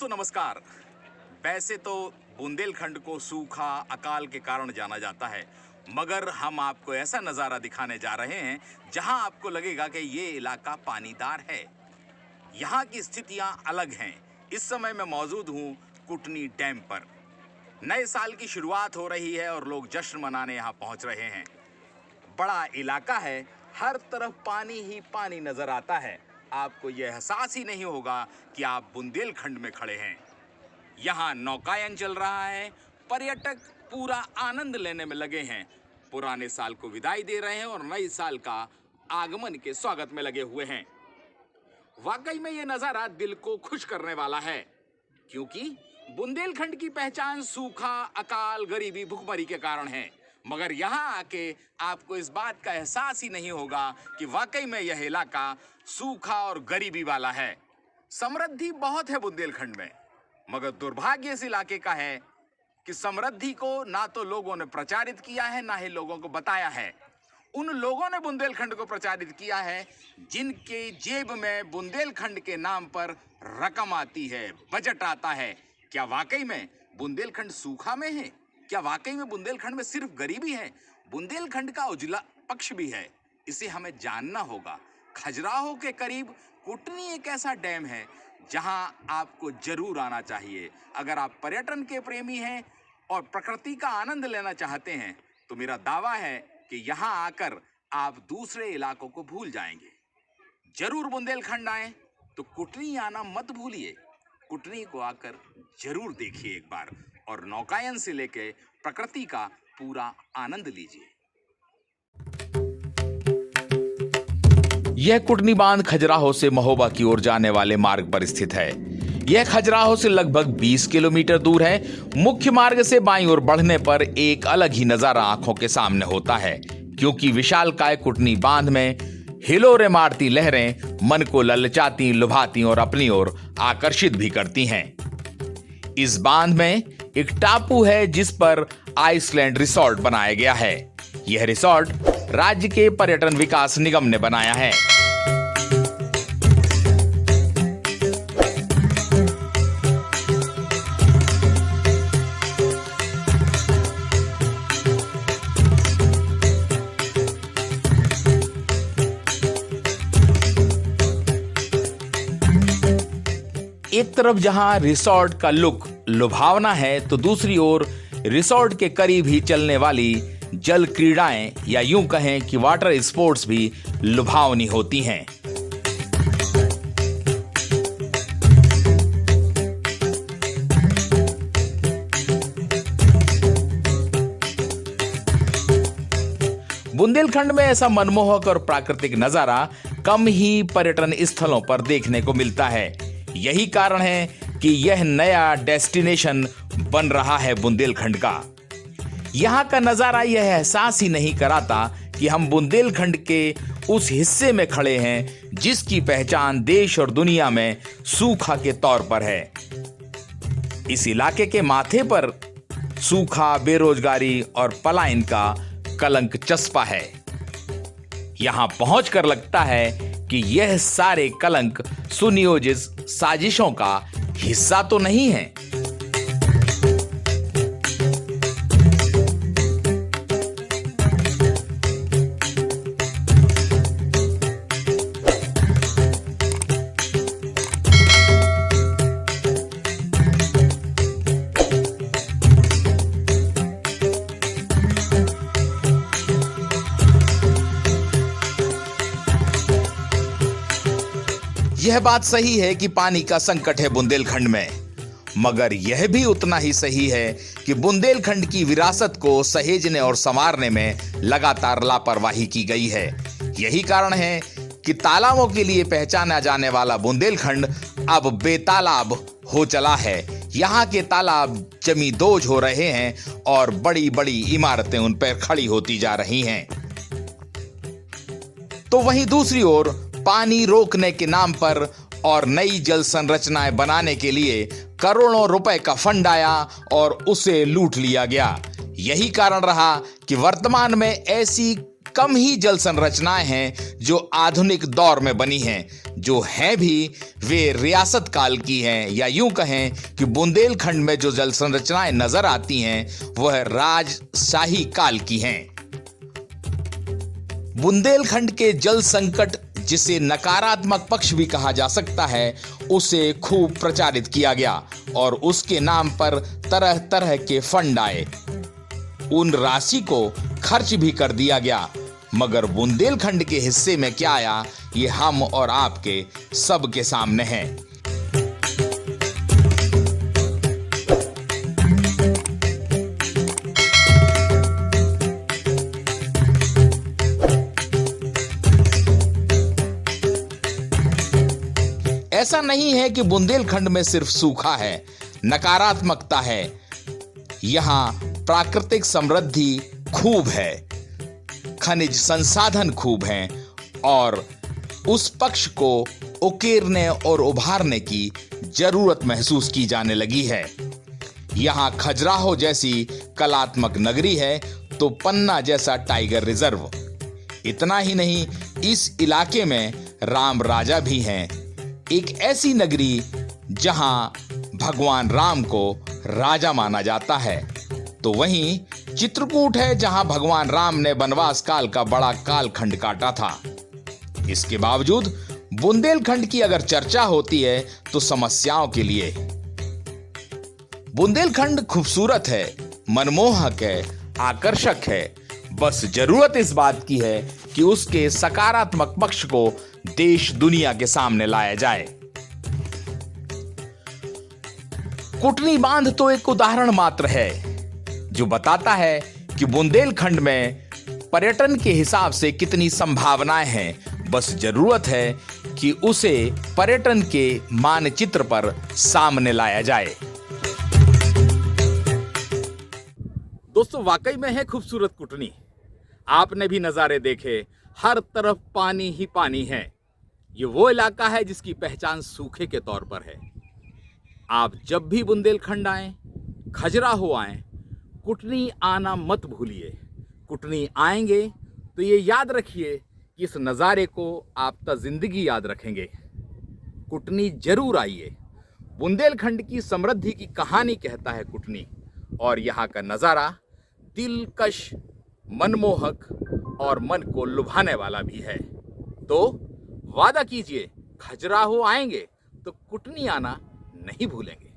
दोस्तों नमस्कार। वैसे तो बुंदेलखंड को सूखा अकाल के कारण जाना जाता है, मगर हम आपको ऐसा नज़ारा दिखाने जा रहे हैं जहां आपको लगेगा कि ये इलाका पानीदार है। यहाँ की स्थितियां अलग हैं। इस समय मैं मौजूद हूँ कुटनी डैम पर। नए साल की शुरुआत हो रही है और लोग जश्न मनाने यहाँ पहुँच रहे हैं। बड़ा इलाका है, हर तरफ पानी ही पानी नजर आता है। आपको यह एहसास ही नहीं होगा कि आप बुंदेलखंड में खड़े हैं। यहाँ नौकायन चल रहा है, पर्यटक पूरा आनंद लेने में लगे हैं। पुराने साल को विदाई दे रहे हैं और नए साल का आगमन के स्वागत में लगे हुए हैं। वाकई में यह नजारा दिल को खुश करने वाला है, क्योंकि बुंदेलखंड की पहचान सूखा, अकाल, गरीबी, भुखमरी के कारण है। मगर यहाँ आके आपको इस बात का एहसास ही नहीं होगा कि वाकई में यह इलाका सूखा और गरीबी वाला है। समृद्धि बहुत है बुंदेलखंड में, मगर दुर्भाग्य इस इलाके का है कि समृद्धि को ना तो लोगों ने प्रचारित किया है, ना ही लोगों को बताया है। उन लोगों ने बुंदेलखंड को प्रचारित किया है जिनके जेब में बुंदेलखंड के नाम पर रकम आती है, बजट आता है। क्या वाकई में बुंदेलखंड सूखा में है? क्या वाकई में बुंदेलखंड में सिर्फ गरीबी है? बुंदेलखंड का उजला पक्ष भी है, इसे हमें जानना होगा। खजुराहो के करीब कुटनी एक ऐसा डैम है जहां आपको जरूर आना चाहिए। अगर आप पर्यटन के प्रेमी हैं और प्रकृति का आनंद लेना चाहते हैं तो मेरा दावा है कि यहां आकर आप दूसरे इलाकों को भूल जाएंगे। जरूर बुंदेलखंड आए तो कुटनी आना मत भूलिए। कुटनी को आकर जरूर देखिए एक बार और नौकायन से लेके प्रकृति का पूरा आनंद लीजिए। यह कुटनी बांध खजुराहो से महोबा की ओर जाने वाले मार्ग पर स्थित है। यह खजुराहो से लगभग 20 किलोमीटर दूर है। मुख्य मार्ग से बाईं ओर बढ़ने पर एक अलग ही नजारा आंखों के सामने होता है, क्योंकि विशालकाय कुटनी बांध में हिलोरे मारती लहरें मन को ललचाती, लुभाती और अपनी ओर आकर्षित भी करती हैं। इस बांध में एक टापू है जिस पर आइसलैंड रिसोर्ट बनाया गया है। यह रिसोर्ट राज्य के पर्यटन विकास निगम ने बनाया है। एक तरफ जहां रिसोर्ट का लुक लुभावना है तो दूसरी ओर रिसोर्ट के करीब ही चलने वाली जल क्रीड़ाएं या यूं कहें कि वाटर स्पोर्ट्स भी लुभावनी होती हैं। बुंदेलखंड में ऐसा मनमोहक और प्राकृतिक नजारा कम ही पर्यटन स्थलों पर देखने को मिलता है। यही कारण है कि यह नया डेस्टिनेशन बन रहा है बुंदेलखंड का। यहाँ का नजारा यह एहसास ही नहीं कराता कि हम बुंदेलखंड के उस हिस्से में खड़े हैं जिसकी पहचान देश और दुनिया में सूखा के तौर पर है। इस इलाके के माथे पर सूखा, बेरोजगारी और पलायन का कलंक चस्पा है। यहां पहुंचकर लगता है कि यह सारे कलंक सुनियोजित साजिशों का हिस्सा तो नहीं है। यह बात सही है कि पानी का संकट है बुंदेलखंड में, मगर यह भी उतना ही सही है कि बुंदेलखंड की विरासत को सहेजने और संवारने में लगातार लापरवाही की गई है। यही कारण है कि तालाबों के लिए पहचाना जाने वाला बुंदेलखंड अब बेतालाब हो चला है। यहाँ के तालाब जमींदोज हो रहे हैं और बड़ी बड़ी इमारतें उन पर खड़ी होती जा रही हैं। तो वहीं दूसरी ओर पानी रोकने के नाम पर और नई जल संरचनाएं बनाने के लिए करोड़ों रुपए का फंड आया और उसे लूट लिया गया। यही कारण रहा कि वर्तमान में ऐसी कम ही जल संरचनाएं हैं जो आधुनिक दौर में बनी हैं, जो हैं भी वे रियासत काल की हैं, या यूं कहें कि बुंदेलखंड में जो जल संरचनाएं नजर आती हैं वह राजशाही काल की हैं। बुंदेलखंड के जल संकट, जिसे नकारात्मक पक्ष भी कहा जा सकता है, उसे खूब प्रचारित किया गया और उसके नाम पर तरह तरह के फंड आए। उन राशि को खर्च भी कर दिया गया, मगर बुंदेलखंड के हिस्से में क्या आया ये हम और आपके सबके सामने है। ऐसा नहीं है कि बुंदेलखंड में सिर्फ सूखा है, नकारात्मकता है। यहां प्राकृतिक समृद्धि खूब है, खनिज संसाधन खूब हैं और उस पक्ष को उकेरने और उभारने की जरूरत महसूस की जाने लगी है। यहां खजुराहो जैसी कलात्मक नगरी है तो पन्ना जैसा टाइगर रिजर्व। इतना ही नहीं, इस इलाके में राम राजा भी हैं, एक ऐसी नगरी जहां भगवान राम को राजा माना जाता है। तो वहीं चित्रकूट है जहां भगवान राम ने वनवास काल का बड़ा कालखंड काटा था। इसके बावजूद बुंदेलखंड की अगर चर्चा होती है तो समस्याओं के लिए। बुंदेलखंड खूबसूरत है, मनमोहक है, आकर्षक है, बस जरूरत इस बात की है कि उसके सकारात्मक पक्ष को देश दुनिया के सामने लाया जाए। कुटनी बांध तो एक उदाहरण मात्र है जो बताता है कि बुंदेलखंड में पर्यटन के हिसाब से कितनी संभावनाएं हैं। बस जरूरत है कि उसे पर्यटन के मानचित्र पर सामने लाया जाए। दोस्तों, वाकई में है खूबसूरत कुटनी। आपने भी नज़ारे देखे, हर तरफ पानी ही पानी है। ये वो इलाका है जिसकी पहचान सूखे के तौर पर है। आप जब भी बुंदेलखंड आएं, खजुराहो आएं, कुटनी आना मत भूलिए। कुटनी आएंगे तो ये याद रखिए कि इस नज़ारे को आप तक जिंदगी याद रखेंगे। कुटनी जरूर आइए। बुंदेलखंड की समृद्धि की कहानी कहता है कुटनी, और यहाँ का नज़ारा दिलकश, मनमोहक और मन को लुभाने वाला भी है। तो वादा कीजिए, खजुराहो आएंगे तो कुटनी आना नहीं भूलेंगे।